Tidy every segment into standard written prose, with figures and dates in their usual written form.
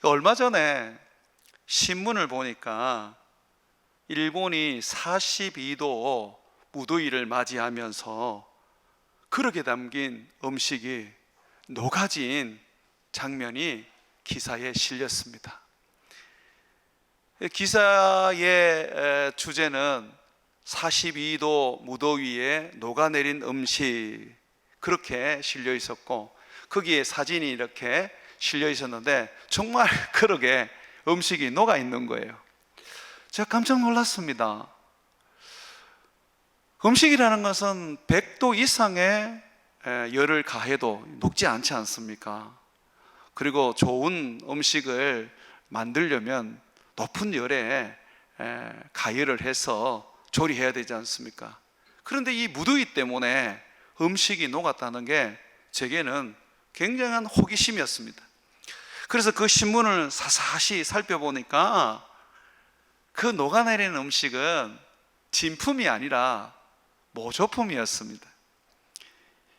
얼마 전에 신문을 보니까 일본이 42도 무더위를 맞이하면서 그렇게 담긴 음식이 녹아진 장면이 기사에 실렸습니다. 기사의 주제는 42도 무더위에 녹아내린 음식, 그렇게 실려 있었고 거기에 사진이 이렇게 실려 있었는데 정말 그러게 음식이 녹아 있는 거예요. 제가 깜짝 놀랐습니다. 음식이라는 것은 100도 이상의 열을 가해도 녹지 않지 않습니까? 그리고 좋은 음식을 만들려면 높은 열에 가열을 해서 조리해야 되지 않습니까? 그런데 이 무더위 때문에 음식이 녹았다는 게 제게는 굉장한 호기심이었습니다. 그래서 그 신문을 사사시 살펴보니까 그 녹아내리는 음식은 진품이 아니라 모조품이었습니다.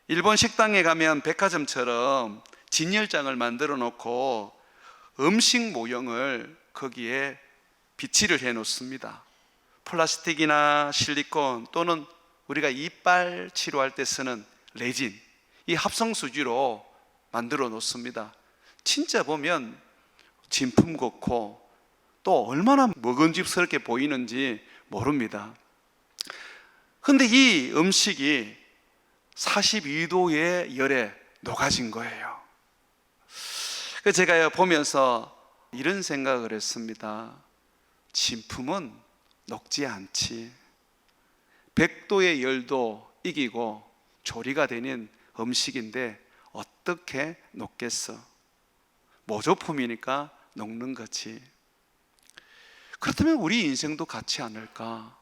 일본 식당에 가면 백화점처럼 진열장을 만들어 놓고 음식 모형을 거기에 비치를 해 놓습니다. 플라스틱이나 실리콘 또는 우리가 이빨 치료할 때 쓰는 레진, 이 합성 수지로 만들어 놓습니다. 진짜 보면 진품 같고 또 얼마나 먹음직스럽게 보이는지 모릅니다. 근데 이 음식이 42도의 열에 녹아진 거예요. 그래서 제가 보면서 이런 생각을 했습니다. 진품은 녹지 않지. 100도의 열도 이기고 조리가 되는 음식인데 어떻게 녹겠어? 모조품이니까 녹는 거지. 그렇다면 우리 인생도 같지 않을까?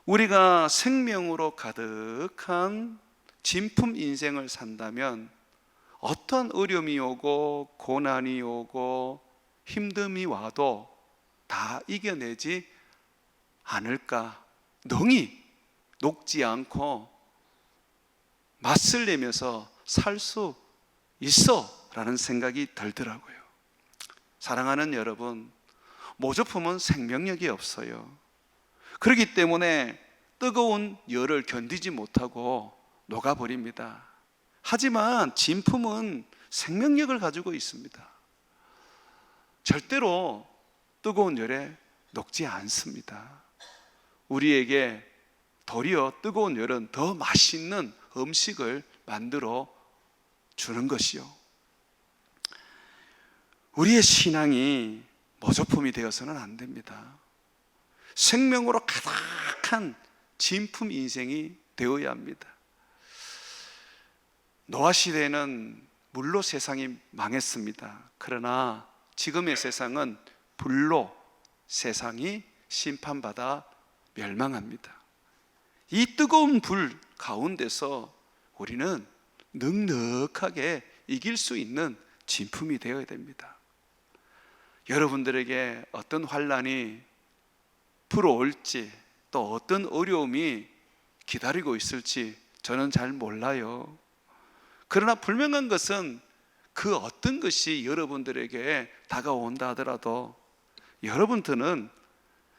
우리가 생명으로 가득한 진품 인생을 산다면 어떤 어려움이 오고 고난이 오고 힘듦이 와도 다 이겨내지 않을까? 능히 녹지 않고 맛을 내면서 살 수 있어 라는 생각이 들더라고요. 사랑하는 여러분, 모조품은 생명력이 없어요. 그렇기 때문에 뜨거운 열을 견디지 못하고 녹아버립니다. 하지만 진품은 생명력을 가지고 있습니다. 절대로 뜨거운 열에 녹지 않습니다. 우리에게 도리어 뜨거운 열은 더 맛있는 음식을 만들어 주는 것이요. 우리의 신앙이 모조품이 되어서는 안 됩니다. 생명으로 가득한 진품 인생이 되어야 합니다. 노아 시대에는 물로 세상이 망했습니다. 그러나 지금의 세상은 불로 세상이 심판받아 멸망합니다. 이 뜨거운 불 가운데서 우리는 넉넉하게 이길 수 있는 진품이 되어야 됩니다. 여러분들에게 어떤 환난이 불어올지 또 어떤 어려움이 기다리고 있을지 저는 잘 몰라요. 그러나 분명한 것은 그 어떤 것이 여러분들에게 다가온다 하더라도 여러분들은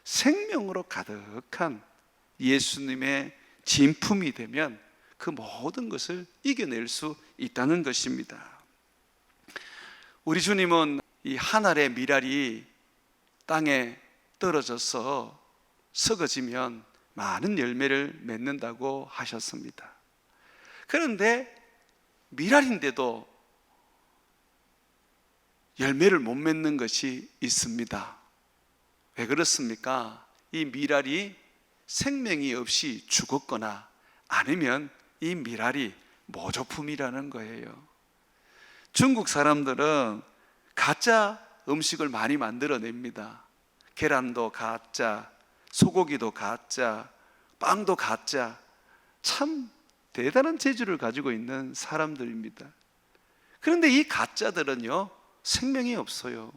생명으로 가득한 예수님의 진품이 되면 그 모든 것을 이겨낼 수 있다는 것입니다. 우리 주님은 이 한 알의 밀알이 땅에 떨어져서 썩어지면 많은 열매를 맺는다고 하셨습니다. 그런데 밀알인데도 열매를 못 맺는 것이 있습니다. 왜 그렇습니까? 이 밀알이 생명이 없이 죽었거나 아니면 이 밀알이 모조품이라는 거예요. 중국 사람들은 가짜 음식을 많이 만들어냅니다. 계란도 가짜, 소고기도 가짜, 빵도 가짜. 참 대단한 재주를 가지고 있는 사람들입니다. 그런데 이 가짜들은요, 생명이 없어요.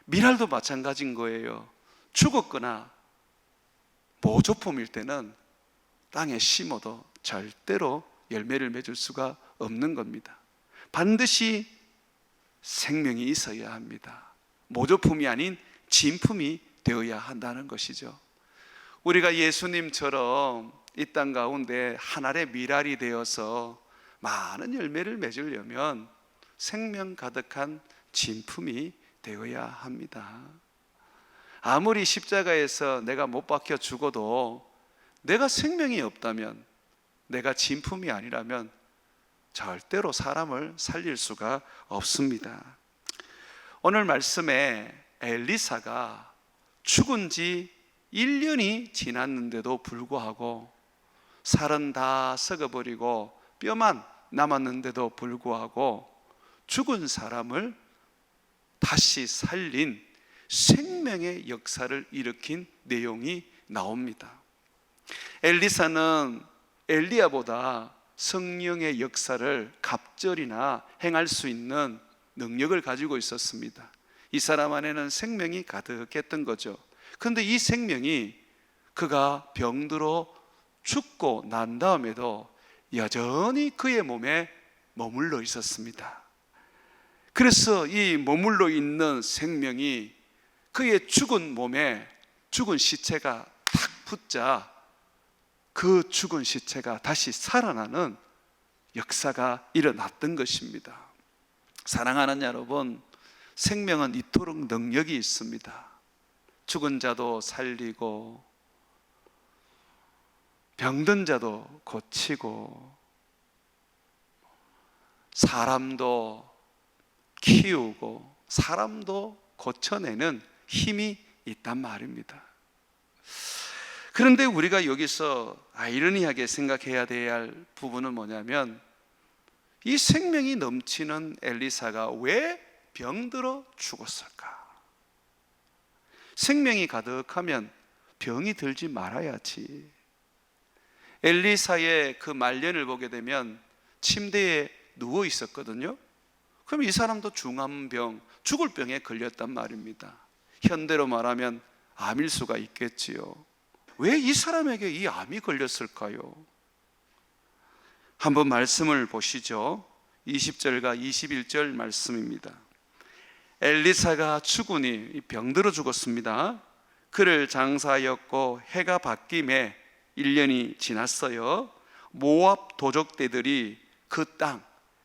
밀알도 마찬가지인 거예요. 죽었거나 모조품일 때는 땅에 심어도 절대로 열매를 맺을 수가 없는 겁니다. 반드시 생명이 있어야 합니다. 모조품이 아닌 진품이 되어야 한다는 것이죠. 우리가 예수님처럼 이 땅 가운데 한 알의 밀알이 되어서 많은 열매를 맺으려면 생명 가득한 진품이 되어야 합니다. 아무리 십자가에서 내가 못 박혀 죽어도 내가 생명이 없다면, 내가 진품이 아니라면 절대로 사람을 살릴 수가 없습니다. 오늘 말씀에 엘리사가 죽은 지 1년이 지났는데도 불구하고, 살은 다 썩어버리고 뼈만 남았는데도 불구하고 죽은 사람을 다시 살린 생명의 역사를 일으킨 내용이 나옵니다. 엘리사는 엘리야보다 성령의 역사를 갑절이나 행할 수 있는 능력을 가지고 있었습니다. 이 사람 안에는 생명이 가득했던 거죠. 그런데 이 생명이 그가 병들어 죽고 난 다음에도 여전히 그의 몸에 머물러 있었습니다. 그래서 이 머물러 있는 생명이 그의 죽은 몸에 죽은 시체가 탁 붙자 그 죽은 시체가 다시 살아나는 역사가 일어났던 것입니다. 사랑하는 여러분, 생명은 이토록 능력이 있습니다. 죽은 자도 살리고 병든 자도 고치고 사람도 키우고 사람도 고쳐내는 힘이 있단 말입니다. 그런데 우리가 여기서 아이러니하게 생각해야 할 부분은 뭐냐면, 이 생명이 넘치는 엘리사가 왜 병들어 죽었을까? 생명이 가득하면 병이 들지 말아야지. 엘리사의 그 말년을 보게 되면 침대에 누워 있었거든요. 그럼 이 사람도 중암병, 죽을 병에 걸렸단 말입니다. 현대로 말하면 암일 수가 있겠지요. 왜 이 사람에게 이 암이 걸렸을까요? 한번 말씀을 보시죠. 20절과 21절 말씀입니다. 엘리사가 죽으니 병들어 죽었습니다. 그를 장사하였고 해가 바뀜에 1년이 지났어요. 모압 도적대들이 그 땅,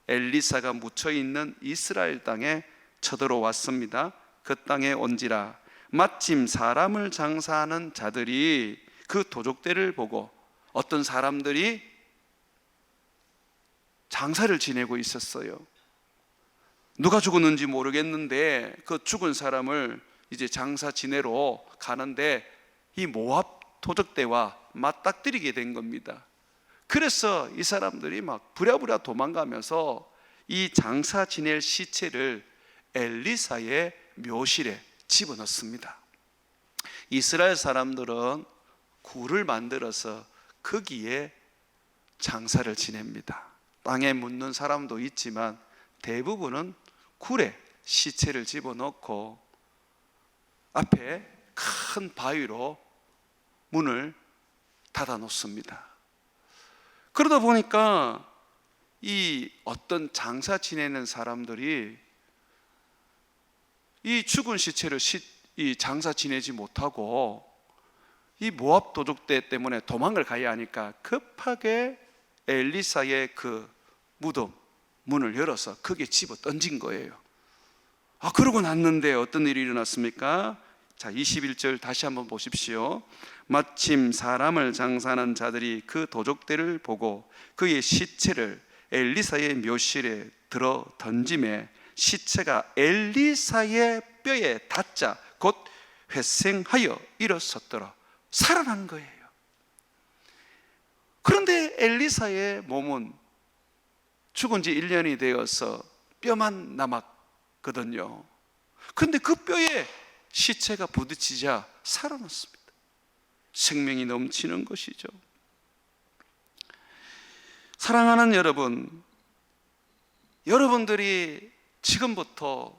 엘리사가 묻혀있는 이스라엘 땅에 쳐들어왔습니다. 그 땅에 온지라 마침 사람을 장사하는 자들이 그 도적대를 보고, 어떤 사람들이 장사를 지내고 있었어요. 누가 죽었는지 모르겠는데 그 죽은 사람을 이제 장사 지내러 가는데 이 모압 도적대와 맞닥뜨리게 된 겁니다. 그래서 이 사람들이 막 부랴부랴 도망가면서 이 장사 지낼 시체를 엘리사의 묘실에 집어넣습니다. 이스라엘 사람들은 굴을 만들어서 거기에 장사를 지냅니다. 땅에 묻는 사람도 있지만 대부분은 굴에 시체를 집어넣고 앞에 큰 바위로 문을 닫아 놓습니다. 그러다 보니까 이 어떤 장사 지내는 사람들이 이 죽은 시체를 이 장사 지내지 못하고 이 모압 도적대 때문에 도망을 가야 하니까 급하게 엘리사의 그 무덤 문을 열어서 거기에 집어 던진 거예요. 그러고 났는데 어떤 일이 일어났습니까? 자, 21절 다시 한번 보십시오. 마침 사람을 장사하는 자들이 그 도적대를 보고 그의 시체를 엘리사의 묘실에 들어 던짐에 시체가 엘리사의 뼈에 닿자 곧 회생하여 일어섰더라. 살아난 거예요. 그런데 엘리사의 몸은 죽은 지 1년이 되어서 뼈만 남았거든요. 그런데 그 뼈에 시체가 부딪히자 살아났습니다. 생명이 넘치는 것이죠. 사랑하는 여러분, 여러분들이 지금부터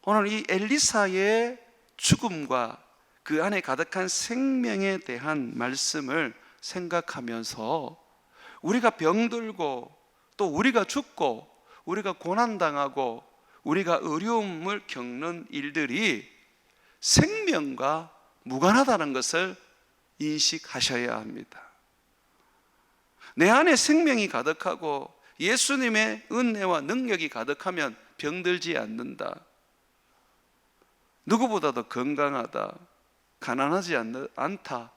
오늘 이 엘리사의 죽음과 그 안에 가득한 생명에 대한 말씀을 생각하면서 우리가 병들고 또 우리가 죽고 우리가 고난당하고 우리가 어려움을 겪는 일들이 생명과 무관하다는 것을 인식하셔야 합니다. 내 안에 생명이 가득하고 예수님의 은혜와 능력이 가득하면 병들지 않는다. 누구보다도 건강하다. 가난하지 않다.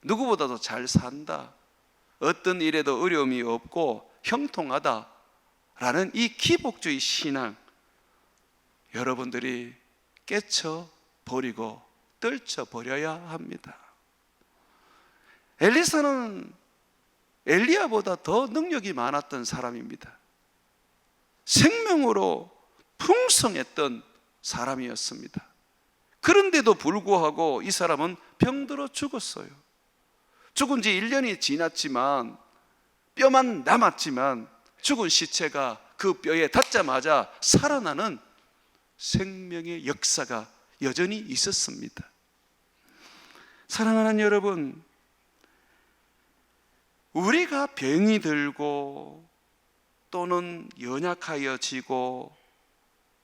누구보다도 잘 산다. 어떤 일에도 어려움이 없고 형통하다. 라는 이 기복주의 신앙, 여러분들이 깨쳐버리고 떨쳐버려야 합니다. 엘리사는 엘리야보다 더 능력이 많았던 사람입니다. 생명으로 풍성했던 사람이었습니다. 그런데도 불구하고 이 사람은 병들어 죽었어요. 죽은 지 1년이 지났지만, 뼈만 남았지만 죽은 시체가 그 뼈에 닿자마자 살아나는 생명의 역사가 여전히 있었습니다. 사랑하는 여러분, 우리가 병이 들고 또는 연약하여지고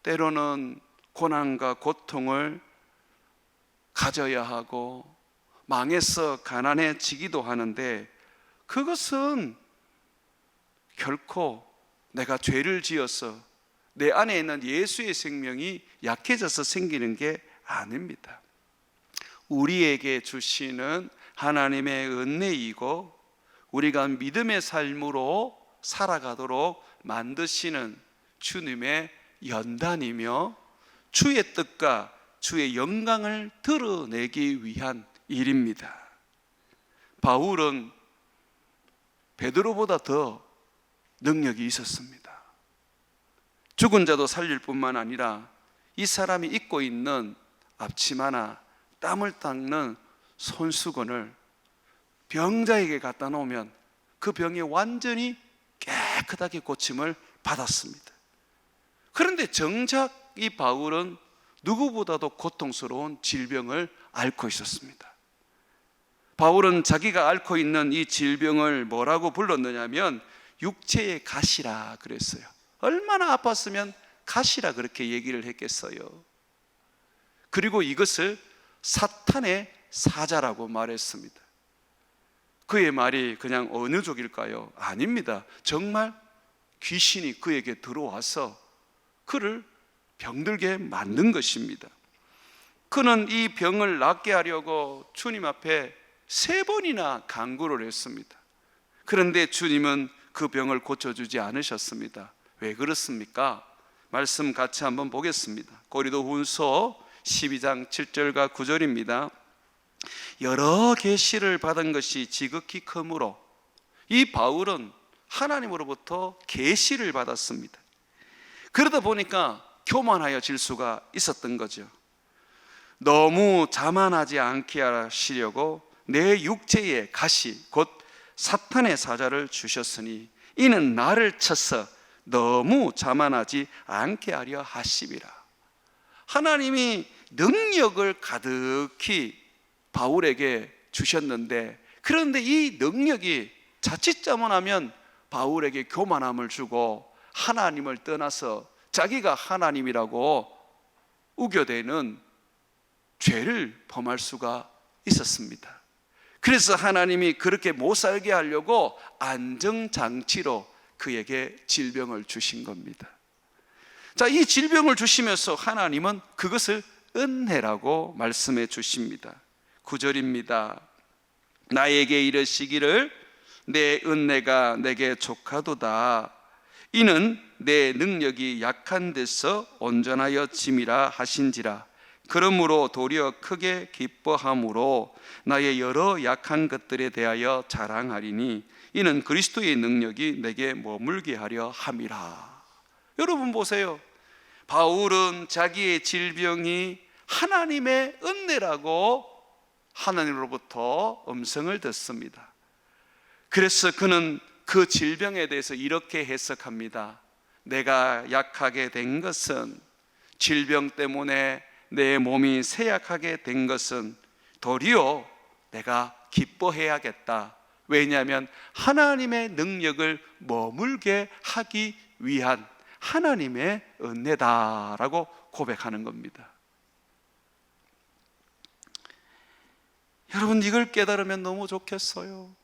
때로는 고난과 고통을 가져야 하고 망해서 가난해지기도 하는데, 그것은 결코 내가 죄를 지어서 내 안에 있는 예수의 생명이 약해져서 생기는 게 아닙니다. 우리에게 주시는 하나님의 은혜이고 우리가 믿음의 삶으로 살아가도록 만드시는 주님의 연단이며 주의 뜻과 주의 영광을 드러내기 위한 일입니다. 바울은 베드로보다 더 능력이 있었습니다. 죽은 자도 살릴 뿐만 아니라 이 사람이 입고 있는 앞치마나 땀을 닦는 손수건을 병자에게 갖다 놓으면 그 병이 완전히 깨끗하게 고침을 받았습니다. 그런데 정작 이 바울은 누구보다도 고통스러운 질병을 앓고 있었습니다. 바울은 자기가 앓고 있는 이 질병을 뭐라고 불렀느냐면 육체의 가시라 그랬어요. 얼마나 아팠으면 가시라 그렇게 얘기를 했겠어요. 그리고 이것을 사탄의 사자라고 말했습니다. 그의 말이 그냥 어느 쪽일까요? 아닙니다. 정말 귀신이 그에게 들어와서 그를 병들게 만든 것입니다. 그는 이 병을 낫게 하려고 주님 앞에 3번이나 간구를 했습니다. 그런데 주님은 그 병을 고쳐주지 않으셨습니다. 왜 그렇습니까? 말씀 같이 한번 보겠습니다. 고린도후서 12장 7절과 9절입니다. 여러 계시를 받은 것이 지극히 크므로, 이 바울은 하나님으로부터 계시를 받았습니다. 그러다 보니까 교만하여질 수가 있었던 거죠. 너무 자만하지 않게 하시려고 내 육체의 가시 곧 사탄의 사자를 주셨으니 이는 나를 쳐서 너무 자만하지 않게 하려 하심이라. 하나님이 능력을 가득히 바울에게 주셨는데, 그런데 이 능력이 자칫 자만하면 바울에게 교만함을 주고 하나님을 떠나서 자기가 하나님이라고 우겨대는 죄를 범할 수가 있었습니다. 그래서 하나님이 그렇게 못 살게 하려고 안정장치로 그에게 질병을 주신 겁니다. 자, 이 질병을 주시면서 하나님은 그것을 은혜라고 말씀해 주십니다. 9절입니다. 나에게 이르시기를 내 은혜가 내게 족하도다. 이는 내 능력이 약한 데서 온전하여 짐이라 하신지라. 그러므로 도리어 크게 기뻐함으로 나의 여러 약한 것들에 대하여 자랑하리니 이는 그리스도의 능력이 내게 머물게 하려 함이라. 여러분 보세요. 바울은 자기의 질병이 하나님의 은혜라고 하나님으로부터 음성을 듣습니다. 그래서 그는 그 질병에 대해서 이렇게 해석합니다. 내가 약하게 된 것은, 질병 때문에 내 몸이 쇠약하게 된 것은 도리어 내가 기뻐해야겠다. 왜냐하면 하나님의 능력을 머물게 하기 위한, 하나님의 은혜다라고 고백하는 겁니다. 여러분, 이걸 깨달으면 너무 좋겠어요.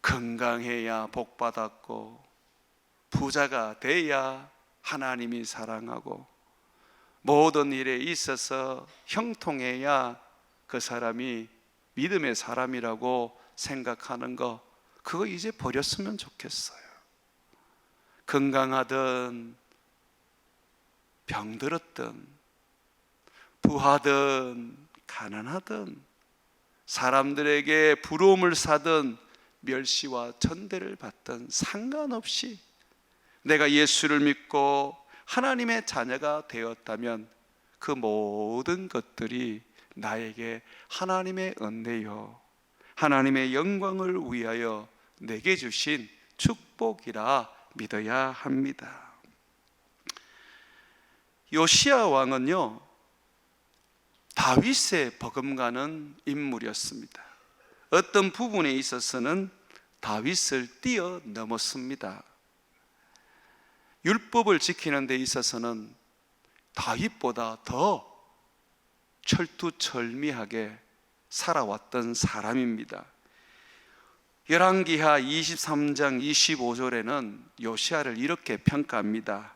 건강해야 복받았고, 부자가 돼야 하나님이 사랑하고, 모든 일에 있어서 형통해야 그 사람이 믿음의 사람이라고 생각하는 거, 그거 이제 버렸으면 좋겠어요. 건강하든 병들었든 부하든 가난하든 사람들에게 부러움을 사든 멸시와 천대를 받든 상관없이 내가 예수를 믿고 하나님의 자녀가 되었다면 그 모든 것들이 나에게 하나님의 은혜요, 하나님의 영광을 위하여 내게 주신 축복이라 믿어야 합니다. 요시야 왕은요, 다윗의 버금가는 인물이었습니다. 어떤 부분에 있어서는 다윗을 뛰어넘었습니다. 율법을 지키는 데 있어서는 다윗보다 더 철두철미하게 살아왔던 사람입니다. 열왕기하 23장 25절에는 요시야를 이렇게 평가합니다.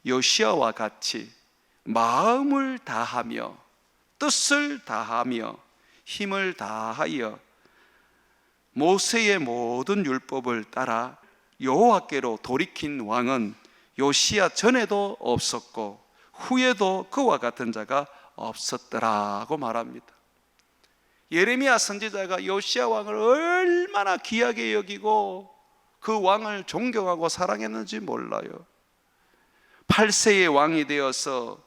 요시야와 같이 마음을 다하며 뜻을 다하며 힘을 다하여 모세의 모든 율법을 따라 여호와께로 돌이킨 왕은 요시야 전에도 없었고 후에도 그와 같은 자가 없었더라고 말합니다. 예레미야 선지자가 요시야 왕을 얼마나 귀하게 여기고 그 왕을 존경하고 사랑했는지 몰라요. 8세의 왕이 되어서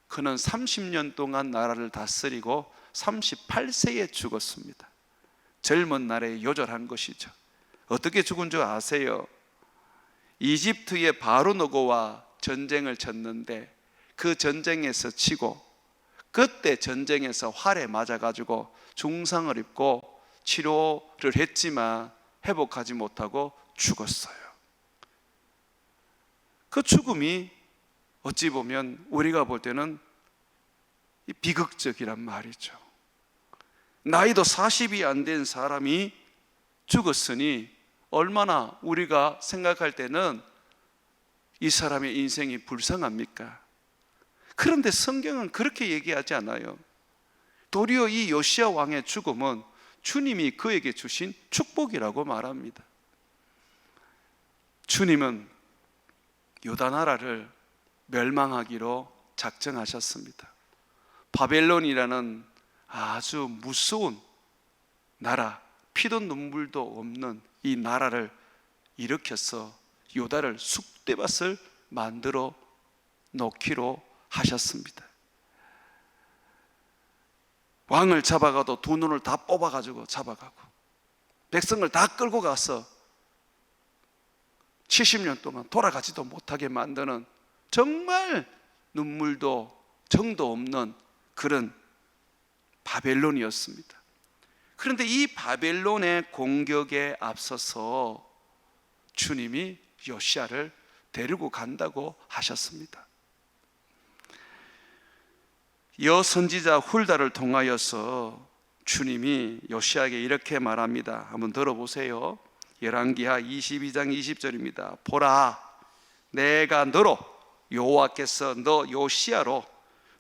그는 30년 동안 나라를 다스리고 38세에 죽었습니다. 젊은 날에 요절한 것이죠. 어떻게 죽은 줄 아세요? 이집트의 바로노고와 전쟁을 쳤는데 그 전쟁에서 치고 그때 전쟁에서 활에 맞아가지고 중상을 입고 치료를 했지만 회복하지 못하고 죽었어요. 그 죽음이 어찌 보면 우리가 볼 때는 비극적이란 말이죠. 나이도 40이 안 된 사람이 죽었으니 얼마나 우리가 생각할 때는 이 사람의 인생이 불쌍합니까? 그런데 성경은 그렇게 얘기하지 않아요. 도리어 이 요시야 왕의 죽음은 주님이 그에게 주신 축복이라고 말합니다. 주님은 유다 나라를 멸망하기로 작정하셨습니다. 바벨론이라는 아주 무서운 나라, 피도 눈물도 없는 이 나라를 일으켜서 유다를 쑥대밭을 만들어 놓기로 하셨습니다. 왕을 잡아가도 두 눈을 다 뽑아가지고 잡아가고 백성을 다 끌고 가서 70년 동안 돌아가지도 못하게 만드는 정말 눈물도 정도 없는 그런 바벨론이었습니다. 그런데 이 바벨론의 공격에 앞서서 주님이 요시야를 데리고 간다고 하셨습니다. 여선지자 훌다를 통하여서 주님이 요시야에게 이렇게 말합니다. 한번 들어보세요. 열왕기하 22장 20절입니다. 보라, 내가 너로 여호와께서 너 요시야로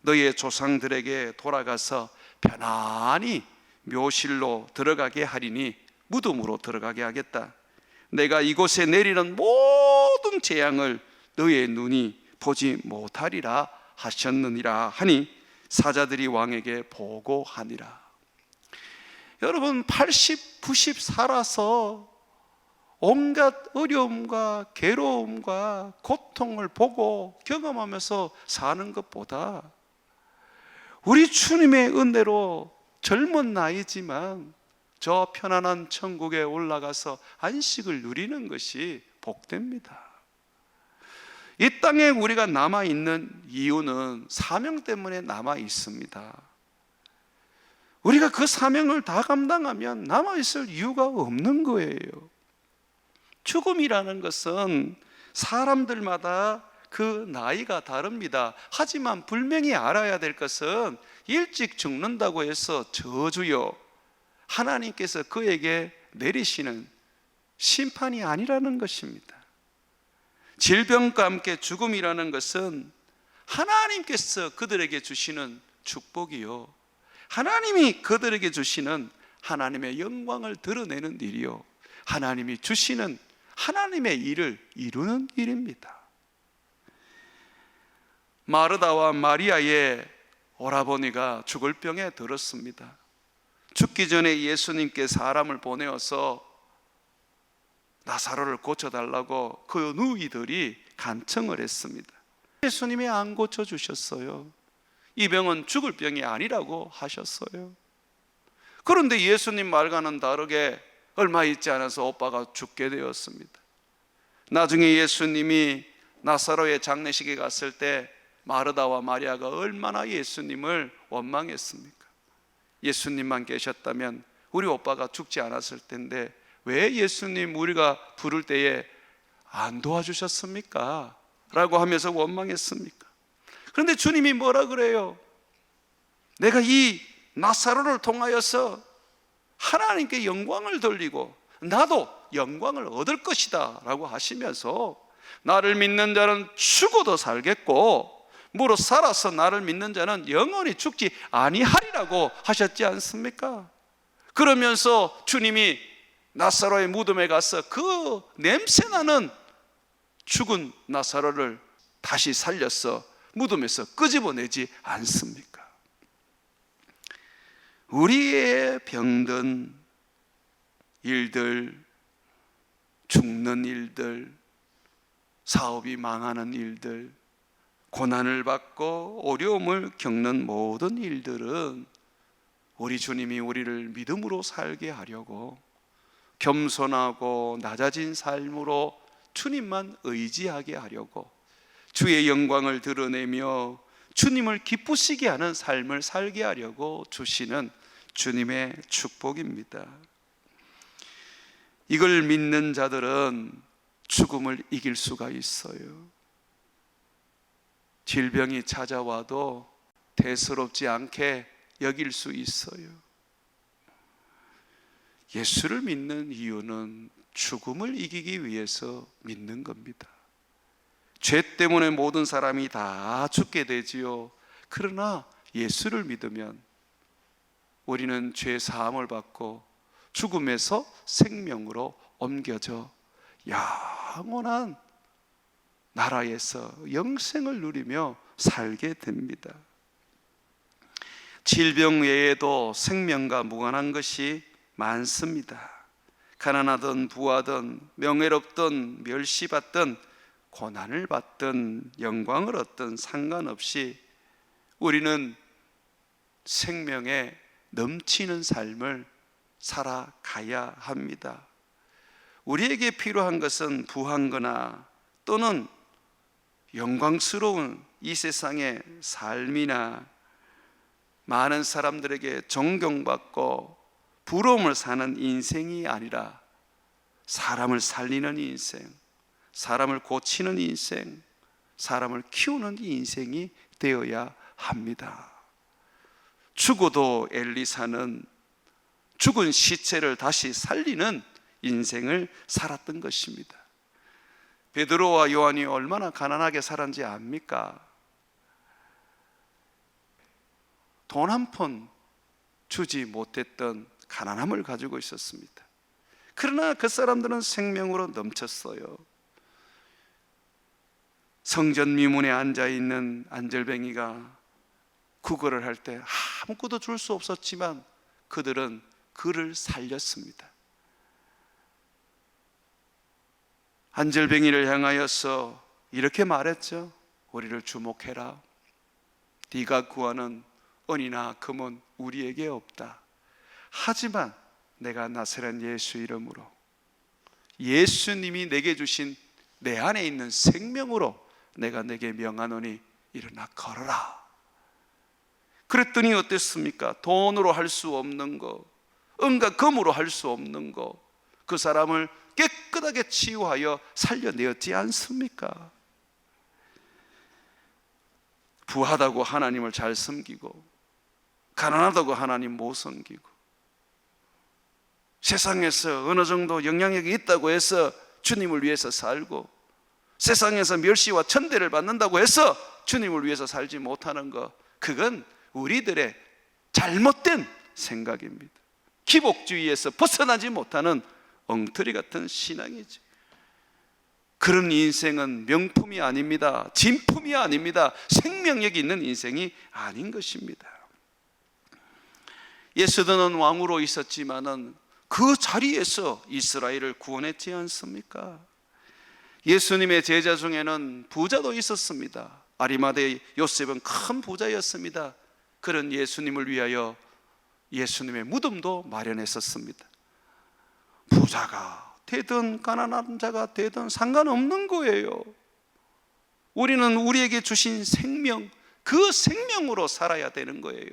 너의 조상들에게 돌아가서 편안히 묘실로 들어가게 하리니 무덤으로 들어가게 하겠다. 내가 이곳에 내리는 모든 재앙을 너의 눈이 보지 못하리라 하셨느니라 하니 사자들이 왕에게 보고하니라. 여러분, 80, 90 살아서 온갖 어려움과 괴로움과 고통을 보고 경험하면서 사는 것보다 우리 주님의 은혜로 젊은 나이지만 저 편안한 천국에 올라가서 안식을 누리는 것이 복됩니다. 이 땅에 우리가 남아있는 이유는 사명 때문에 남아있습니다. 우리가 그 사명을 다 감당하면 남아있을 이유가 없는 거예요. 죽음이라는 것은 사람들마다 그 나이가 다릅니다. 하지만 분명히 알아야 될 것은 일찍 죽는다고 해서 저주요, 하나님께서 그에게 내리시는 심판이 아니라는 것입니다. 질병과 함께 죽음이라는 것은 하나님께서 그들에게 주시는 축복이요, 하나님이 그들에게 주시는 하나님의 영광을 드러내는 일이요, 하나님이 주시는 하나님의 일을 이루는 일입니다. 마르다와 마리아의 오라버니가 죽을 병에 들었습니다. 죽기 전에 예수님께 사람을 보내어서 나사로를 고쳐달라고 그 누이들이 간청을 했습니다. 예수님이 안 고쳐주셨어요. 이 병은 죽을 병이 아니라고 하셨어요. 그런데 예수님 말과는 다르게 얼마 있지 않아서 오빠가 죽게 되었습니다. 나중에 예수님이 나사로의 장례식에 갔을 때 마르다와 마리아가 얼마나 예수님을 원망했습니까? 예수님만 계셨다면 우리 오빠가 죽지 않았을 텐데 왜 예수님 우리가 부를 때에 안 도와주셨습니까? 라고 하면서 원망했습니까? 그런데 주님이 뭐라 그래요? 내가 이 나사로를 통하여서 하나님께 영광을 돌리고 나도 영광을 얻을 것이다 라고 하시면서 나를 믿는 자는 죽어도 살겠고 무릇 살아서 나를 믿는 자는 영원히 죽지 아니하리라고 하셨지 않습니까? 그러면서 주님이 나사로의 무덤에 가서 그 냄새나는 죽은 나사로를 다시 살려서 무덤에서 끄집어내지 않습니까? 우리의 병든 일들, 죽는 일들, 사업이 망하는 일들, 고난을 받고 어려움을 겪는 모든 일들은 우리 주님이 우리를 믿음으로 살게 하려고 겸손하고 낮아진 삶으로 주님만 의지하게 하려고 주의 영광을 드러내며 주님을 기쁘시게 하는 삶을 살게 하려고 주시는 주님의 축복입니다. 이걸 믿는 자들은 죽음을 이길 수가 있어요. 질병이 찾아와도 대수롭지 않게 여길 수 있어요. 예수를 믿는 이유는 죽음을 이기기 위해서 믿는 겁니다. 죄 때문에 모든 사람이 다 죽게 되지요. 그러나 예수를 믿으면 우리는 죄 사함을 받고 죽음에서 생명으로 옮겨져 영원한 나라에서 영생을 누리며 살게 됩니다. 질병 외에도 생명과 무관한 것이 많습니다. 가난하든 부하든 명예롭든 멸시받든 고난을 받든 영광을 얻든 상관없이 우리는 생명에 넘치는 삶을 살아가야 합니다. 우리에게 필요한 것은 부한 거나 또는 영광스러운 이 세상의 삶이나 많은 사람들에게 존경받고 부러움을 사는 인생이 아니라 사람을 살리는 인생, 사람을 고치는 인생, 사람을 키우는 인생이 되어야 합니다. 죽어도 엘리사는 죽은 시체를 다시 살리는 인생을 살았던 것입니다. 베드로와 요한이 얼마나 가난하게 살았는지 압니까? 돈 한 푼 주지 못했던 가난함을 가지고 있었습니다. 그러나 그 사람들은 생명으로 넘쳤어요. 성전 미문에 앉아있는 안절뱅이가 구걸을 할 때 아무것도 줄 수 없었지만 그들은 그를 살렸습니다. 안절뱅이를 향하여서 이렇게 말했죠. 우리를 주목해라. 네가 구하는 은이나 금은 우리에게 없다. 하지만 내가 나사렛 예수 이름으로 예수님이 내게 주신 내 안에 있는 생명으로 내가 내게 명하노니 일어나 걸어라. 그랬더니 어땠습니까? 돈으로 할 수 없는 거, 온갖 금으로 할 수 없는 거, 그 사람을 깨끗하게 치유하여 살려내었지 않습니까? 부하다고 하나님을 잘 섬기고, 가난하다고 하나님 못 섬기고, 세상에서 어느 정도 영향력이 있다고 해서 주님을 위해서 살고, 세상에서 멸시와 천대를 받는다고 해서 주님을 위해서 살지 못하는 것, 그건 우리들의 잘못된 생각입니다. 기복주의에서 벗어나지 못하는 엉터리 같은 신앙이죠. 그런 인생은 명품이 아닙니다. 진품이 아닙니다. 생명력이 있는 인생이 아닌 것입니다. 예수드는 왕으로 있었지만은 그 자리에서 이스라엘을 구원했지 않습니까? 예수님의 제자 중에는 부자도 있었습니다. 아리마대 요셉은 큰 부자였습니다. 그런 예수님을 위하여 예수님의 무덤도 마련했었습니다. 부자가 되든 가난한 자가 되든 상관없는 거예요. 우리는 우리에게 주신 생명, 그 생명으로 살아야 되는 거예요.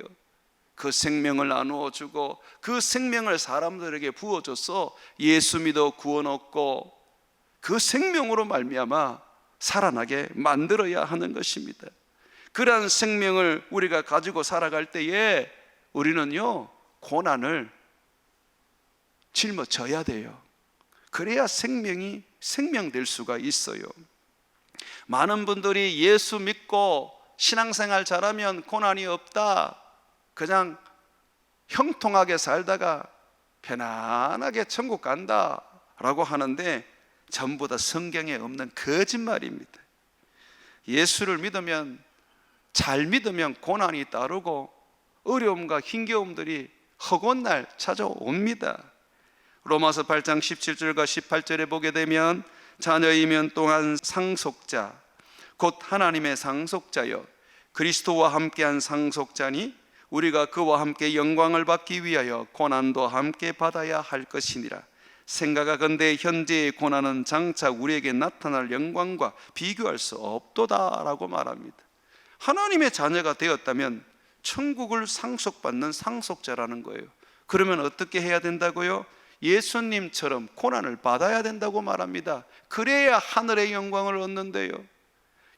그 생명을 나누어 주고 그 생명을 사람들에게 부어줘서 예수 믿어 구원 얻고 그 생명으로 말미암아 살아나게 만들어야 하는 것입니다. 그러한 생명을 우리가 가지고 살아갈 때에 우리는요, 고난을 짊어져야 돼요. 그래야 생명이 생명될 수가 있어요. 많은 분들이 예수 믿고 신앙생활 잘하면 고난이 없다, 그냥 형통하게 살다가 편안하게 천국 간다 라고 하는데 전부 다 성경에 없는 거짓말입니다. 예수를 믿으면, 잘 믿으면 고난이 따르고 어려움과 힘겨움들이 허구한 날 찾아옵니다. 로마서 8장 17절과 18절에 보게 되면 자녀이면 또한 상속자, 곧 하나님의 상속자여 그리스도와 함께한 상속자니 우리가 그와 함께 영광을 받기 위하여 고난도 함께 받아야 할 것이니라. 생각하건대 현재의 고난은 장차 우리에게 나타날 영광과 비교할 수 없도다 라고 말합니다. 하나님의 자녀가 되었다면 천국을 상속받는 상속자라는 거예요. 그러면 어떻게 해야 된다고요? 예수님처럼 고난을 받아야 된다고 말합니다. 그래야 하늘의 영광을 얻는데요.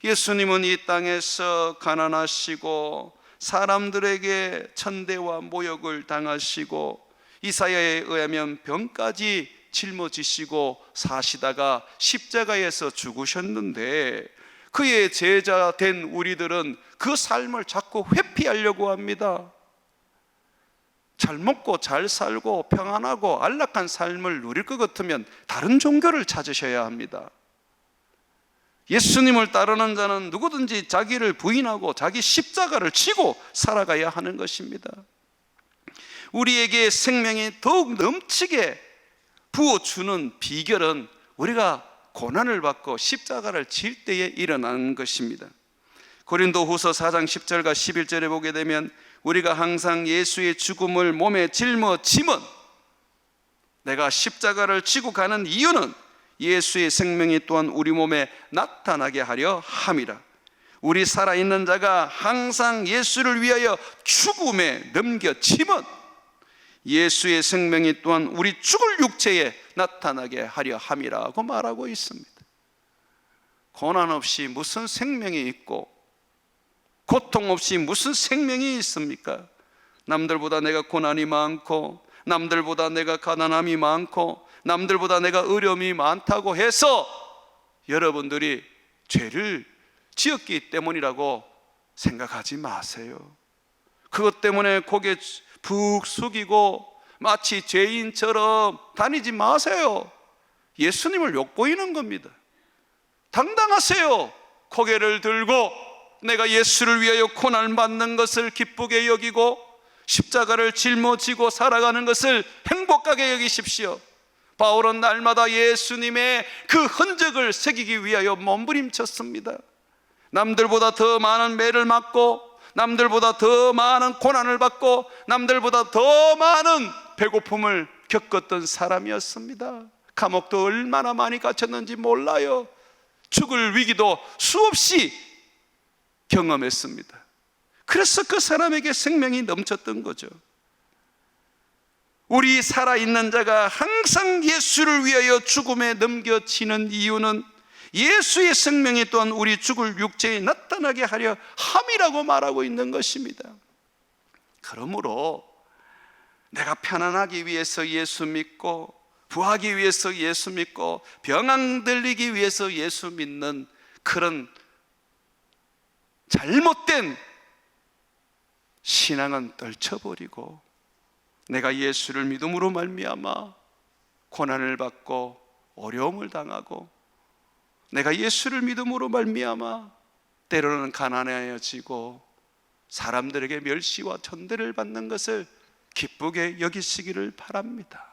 예수님은 이 땅에서 가난하시고 사람들에게 천대와 모욕을 당하시고 이사야에 의하면 병까지 짊어지시고 사시다가 십자가에서 죽으셨는데, 그의 제자 된 우리들은 그 삶을 자꾸 회피하려고 합니다. 잘 먹고 잘 살고 평안하고 안락한 삶을 누릴 것 같으면 다른 종교를 찾으셔야 합니다. 예수님을 따르는 자는 누구든지 자기를 부인하고 자기 십자가를 지고 살아가야 하는 것입니다. 우리에게 생명이 더욱 넘치게 부어주는 비결은 우리가 고난을 받고 십자가를 질 때에 일어나는 것입니다. 고린도후서 4장 10절과 11절에 보게 되면 우리가 항상 예수의 죽음을 몸에 짊어지면, 내가 십자가를 지고 가는 이유는 예수의 생명이 또한 우리 몸에 나타나게 하려 함이라. 우리 살아있는 자가 항상 예수를 위하여 죽음에 넘겨지면 예수의 생명이 또한 우리 죽을 육체에 나타나게 하려 함이라고 말하고 있습니다. 고난 없이 무슨 생명이 있고 고통 없이 무슨 생명이 있습니까? 남들보다 내가 고난이 많고 남들보다 내가 가난함이 많고 남들보다 내가 어려움이 많다고 해서 여러분들이 죄를 지었기 때문이라고 생각하지 마세요. 그것 때문에 고개 푹 숙이고 마치 죄인처럼 다니지 마세요. 예수님을 욕보이는 겁니다. 당당하세요. 고개를 들고 내가 예수를 위하여 고난을 받는 것을 기쁘게 여기고 십자가를 짊어지고 살아가는 것을 행복하게 여기십시오. 바울은 날마다 예수님의 그 흔적을 새기기 위하여 몸부림쳤습니다. 남들보다 더 많은 매를 맞고 남들보다 더 많은 고난을 받고 남들보다 더 많은 배고픔을 겪었던 사람이었습니다. 감옥도 얼마나 많이 갇혔는지 몰라요. 죽을 위기도 수없이 경험했습니다. 그래서 그 사람에게 생명이 넘쳤던 거죠. 우리 살아있는 자가 항상 예수를 위하여 죽음에 넘겨지는 이유는 예수의 생명이 또한 우리 죽을 육체에 나타나게 하려 함이라고 말하고 있는 것입니다. 그러므로 내가 편안하기 위해서 예수 믿고, 부하기 위해서 예수 믿고, 병안 들리기 위해서 예수 믿는 그런 잘못된 신앙은 떨쳐버리고, 내가 예수를 믿음으로 말미암아 고난을 받고 어려움을 당하고, 내가 예수를 믿음으로 말미암아 때로는 가난해지고 사람들에게 멸시와 천대를 받는 것을 기쁘게 여기시기를 바랍니다.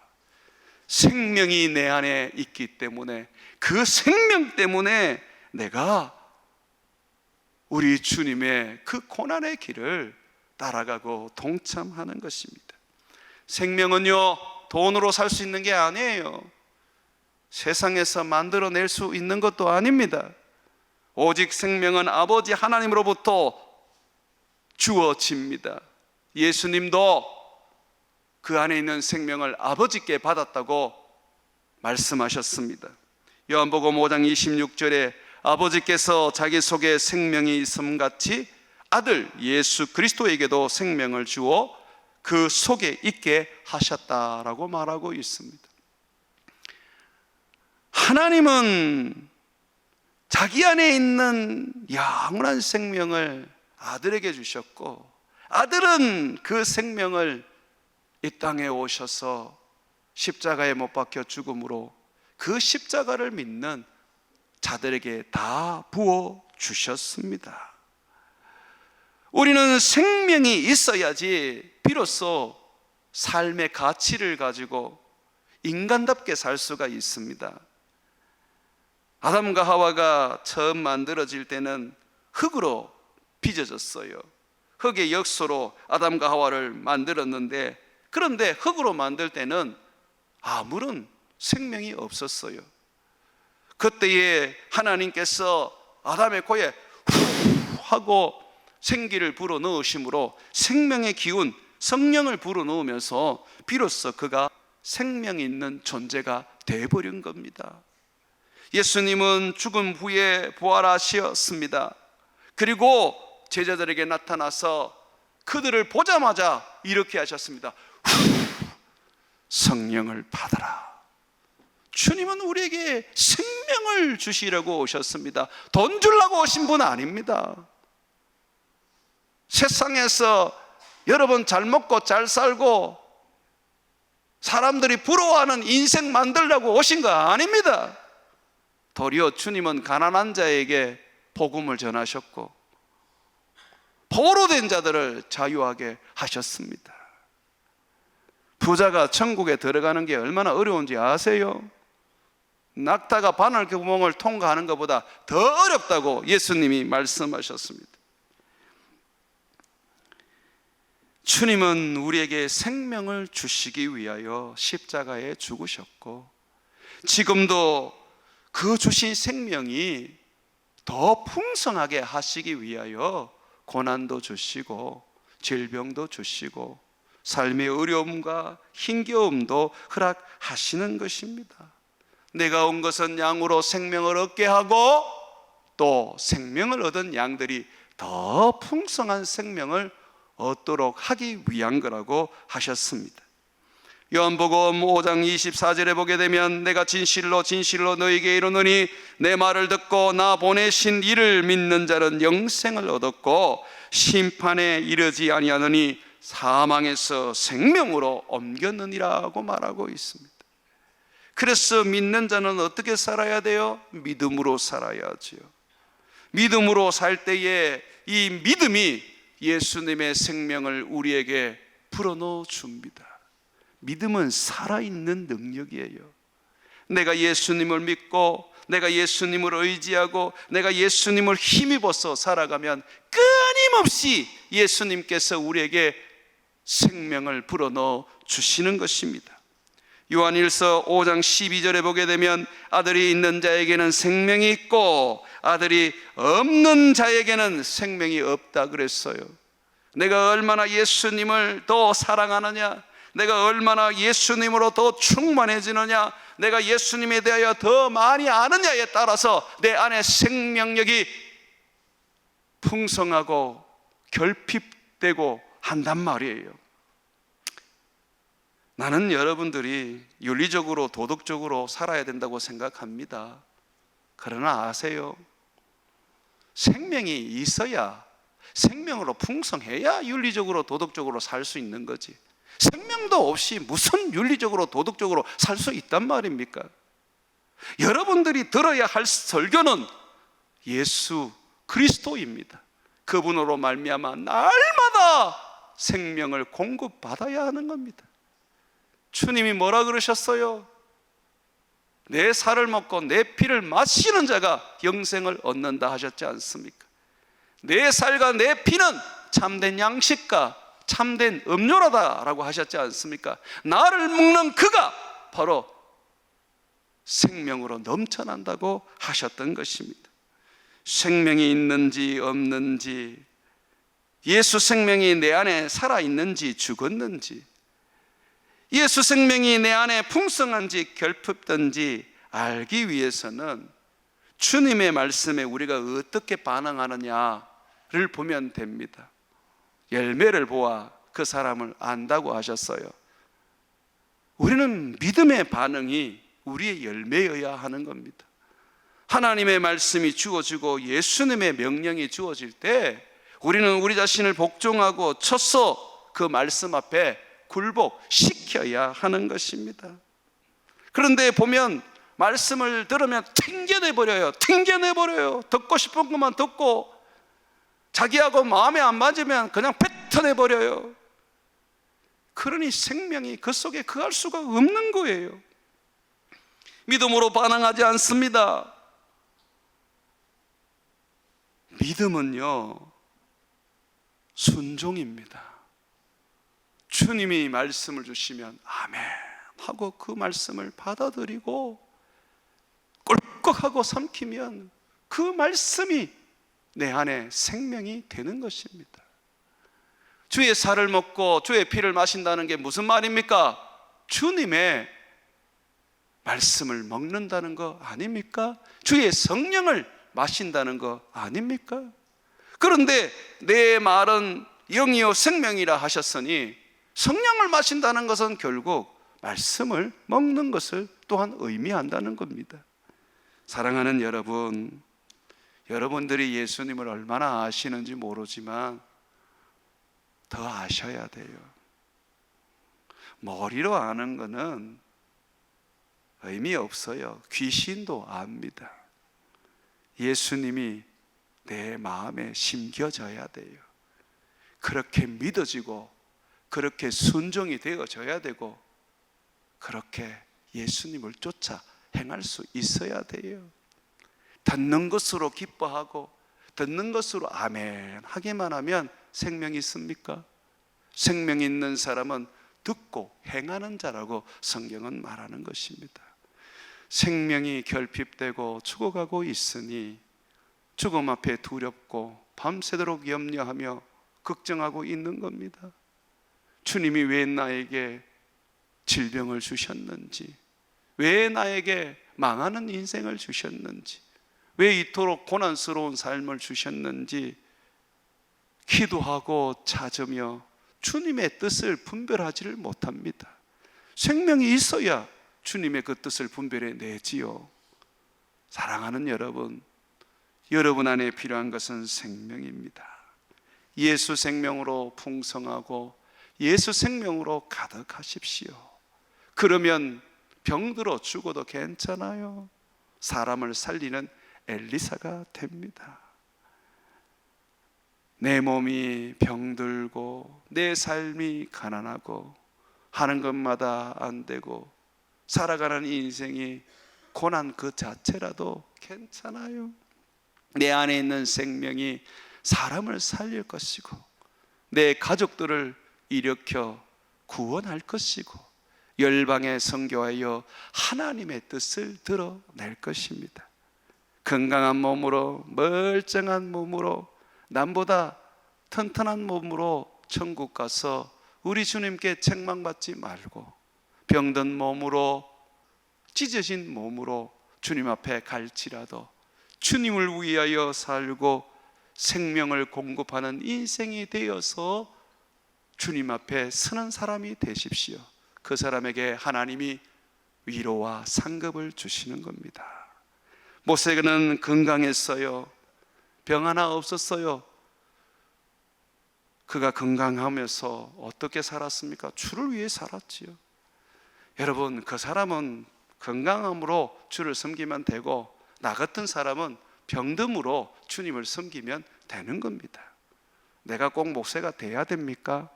생명이 내 안에 있기 때문에, 그 생명 때문에 내가 우리 주님의 그 고난의 길을 따라가고 동참하는 것입니다. 생명은요, 돈으로 살 수 있는 게 아니에요. 세상에서 만들어낼 수 있는 것도 아닙니다. 오직 생명은 아버지 하나님으로부터 주어집니다. 예수님도 그 안에 있는 생명을 아버지께 받았다고 말씀하셨습니다. 요한복음 5장 26절에 아버지께서 자기 속에 생명이 있음 같이 아들 예수 그리스도에게도 생명을 주어 그 속에 있게 하셨다라고 말하고 있습니다. 하나님은 자기 안에 있는 영원한 생명을 아들에게 주셨고, 아들은 그 생명을 이 땅에 오셔서 십자가에 못 박혀 죽음으로 그 십자가를 믿는 자들에게 다 부어 주셨습니다. 우리는 생명이 있어야지 비로소 삶의 가치를 가지고 인간답게 살 수가 있습니다. 아담과 하와가 처음 만들어질 때는 흙으로 빚어졌어요. 흙의 역소로 아담과 하와를 만들었는데, 그런데 흙으로 만들 때는 아무런 생명이 없었어요. 그때에 하나님께서 아담의 코에 후 하고 생기를 불어넣으심으로 생명의 기운, 성령을 불어넣으면서 비로소 그가 생명 있는 존재가 되어버린 겁니다. 예수님은 죽음 후에 부활하셨습니다. 그리고 제자들에게 나타나서 그들을 보자마자 이렇게 하셨습니다. 성령을 받아라. 주님은 우리에게 생명을 주시려고 오셨습니다. 돈 주려고 오신 분 아닙니다. 세상에서 여러분 잘 먹고 잘 살고 사람들이 부러워하는 인생 만들려고 오신 거 아닙니다. 도리어 주님은 가난한 자에게 복음을 전하셨고 포로된 자들을 자유하게 하셨습니다. 부자가 천국에 들어가는 게 얼마나 어려운지 아세요? 낙타가 바늘 구멍을 통과하는 것보다 더 어렵다고 예수님이 말씀하셨습니다. 주님은 우리에게 생명을 주시기 위하여 십자가에 죽으셨고, 지금도 그 주신 생명이 더 풍성하게 하시기 위하여 고난도 주시고 질병도 주시고 삶의 어려움과 힘겨움도 허락하시는 것입니다. 내가 온 것은 양으로 생명을 얻게 하고 또 생명을 얻은 양들이 더 풍성한 생명을 얻도록 하기 위한 거라고 하셨습니다. 요한복음 5장 24절에 보게 되면 내가 진실로 진실로 너희에게 이르노니 내 말을 듣고 나 보내신 이를 믿는 자는 영생을 얻었고 심판에 이르지 아니하느니 사망에서 생명으로 옮겼느니라고 말하고 있습니다. 그래서 믿는 자는 어떻게 살아야 돼요? 믿음으로 살아야지요. 믿음으로 살 때에 이 믿음이 예수님의 생명을 우리에게 불어넣어 줍니다. 믿음은 살아있는 능력이에요. 내가 예수님을 믿고 내가 예수님을 의지하고 내가 예수님을 힘입어서 살아가면 끊임없이 예수님께서 우리에게 생명을 불어넣어 주시는 것입니다. 요한일서 5장 12절에 보게 되면 아들이 있는 자에게는 생명이 있고 아들이 없는 자에게는 생명이 없다 그랬어요. 내가 얼마나 예수님을 더 사랑하느냐, 내가 얼마나 예수님으로 더 충만해지느냐, 내가 예수님에 대하여 더 많이 아느냐에 따라서 내 안에 생명력이 풍성하고 결핍되고 한단 말이에요. 나는 여러분들이 윤리적으로 도덕적으로 살아야 된다고 생각합니다. 그러나 아세요? 생명이 있어야, 생명으로 풍성해야 윤리적으로 도덕적으로 살 수 있는 거지. 생명도 없이 무슨 윤리적으로 도덕적으로 살 수 있단 말입니까? 여러분들이 들어야 할 설교는 예수 그리스도입니다. 그분으로 말미암아 날마다 생명을 공급받아야 하는 겁니다. 주님이 뭐라 그러셨어요? 내 살을 먹고 내 피를 마시는 자가 영생을 얻는다 하셨지 않습니까? 내 살과 내 피는 참된 양식과 참된 음료라다라고 하셨지 않습니까? 나를 먹는 그가 바로 생명으로 넘쳐난다고 하셨던 것입니다. 생명이 있는지 없는지, 예수 생명이 내 안에 살아있는지 죽었는지, 예수 생명이 내 안에 풍성한지 결핍된지 알기 위해서는 주님의 말씀에 우리가 어떻게 반응하느냐를 보면 됩니다. 열매를 보아 그 사람을 안다고 하셨어요. 우리는 믿음의 반응이 우리의 열매여야 하는 겁니다. 하나님의 말씀이 주어지고 예수님의 명령이 주어질 때 우리는 우리 자신을 복종하고 쳤어 그 말씀 앞에 굴복시켜야 하는 것입니다. 그런데 보면 말씀을 들으면 튕겨내버려요. 듣고 싶은 것만 듣고 자기하고 마음에 안 맞으면 그냥 뱉어내버려요. 그러니 생명이 그 속에 거할 수가 없는 거예요. 믿음으로 반응하지 않습니다. 믿음은요, 순종입니다. 주님이 말씀을 주시면 아멘 하고 그 말씀을 받아들이고 꿀꺽하고 삼키면 그 말씀이 내 안에 생명이 되는 것입니다. 주의 살을 먹고 주의 피를 마신다는 게 무슨 말입니까? 주님의 말씀을 먹는다는 거 아닙니까? 주의 성령을 마신다는 거 아닙니까? 그런데 내 말은 영이요 생명이라 하셨으니 성령을 마신다는 것은 결국 말씀을 먹는 것을 또한 의미한다는 겁니다. 사랑하는 여러분, 여러분들이 예수님을 얼마나 아시는지 모르지만 더 아셔야 돼요. 머리로 아는 거는 의미 없어요. 귀신도 압니다. 예수님이 내 마음에 심겨져야 돼요. 그렇게 믿어지고 그렇게 순종이 되어져야 되고 그렇게 예수님을 쫓아 행할 수 있어야 돼요. 듣는 것으로 기뻐하고 듣는 것으로 아멘 하기만 하면 생명이 있습니까? 생명 있는 사람은 듣고 행하는 자라고 성경은 말하는 것입니다. 생명이 결핍되고 죽어가고 있으니 죽음 앞에 두렵고 밤새도록 염려하며 걱정하고 있는 겁니다. 주님이 왜 나에게 질병을 주셨는지, 왜 나에게 망하는 인생을 주셨는지, 왜 이토록 고난스러운 삶을 주셨는지 기도하고 찾으며 주님의 뜻을 분별하지를 못합니다. 생명이 있어야 주님의 그 뜻을 분별해 내지요. 사랑하는 여러분, 여러분 안에 필요한 것은 생명입니다. 예수 생명으로 풍성하고 예수 생명으로 가득하십시오. 그러면 병들어 죽어도 괜찮아요. 사람을 살리는 엘리사가 됩니다. 내 몸이 병들고 내 삶이 가난하고 하는 것마다 안 되고 살아가는 인생이 고난 그 자체라도 괜찮아요. 내 안에 있는 생명이 사람을 살릴 것이고 내 가족들을 일으켜 구원할 것이고 열방에 선교하여 하나님의 뜻을 드러낼 것입니다. 건강한 몸으로, 멀쩡한 몸으로, 남보다 튼튼한 몸으로 천국 가서 우리 주님께 책망받지 말고 병든 몸으로, 찢어진 몸으로 주님 앞에 갈지라도 주님을 위하여 살고 생명을 공급하는 인생이 되어서 주님 앞에 서는 사람이 되십시오. 그 사람에게 하나님이 위로와 상급을 주시는 겁니다. 모세는 건강했어요. 병 하나 없었어요. 그가 건강하면서 어떻게 살았습니까? 주를 위해 살았지요. 여러분, 그 사람은 건강함으로 주를 섬기면 되고, 나 같은 사람은 병듦으로 주님을 섬기면 되는 겁니다. 내가 꼭 모세가 돼야 됩니까?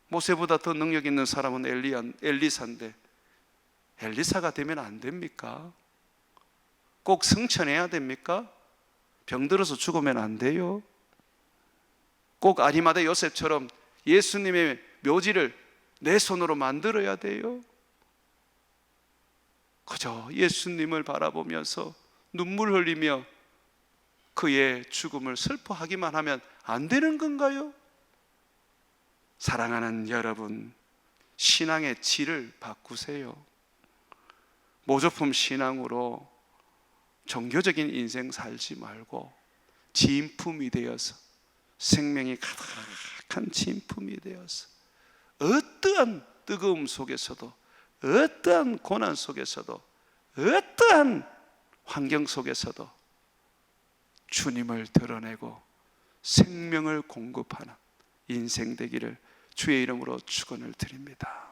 모세보다 더 능력 있는 사람은 엘리사인데 엘리사가 되면 안 됩니까? 꼭 승천해야 됩니까? 병들어서 죽으면 안 돼요. 꼭 아리마대 요셉처럼 예수님의 묘지를 내 손으로 만들어야 돼요. 그저 예수님을 바라보면서 눈물 흘리며 그의 죽음을 슬퍼하기만 하면 안 되는 건가요? 사랑하는 여러분, 신앙의 질을 바꾸세요. 모조품 신앙으로 종교적인 인생 살지 말고 진품이 되어서, 생명이 가득한 진품이 되어서 어떠한 뜨거움 속에서도, 어떠한 고난 속에서도, 어떠한 환경 속에서도 주님을 드러내고 생명을 공급하는 인생 되기를 주의 이름으로 축원을 드립니다.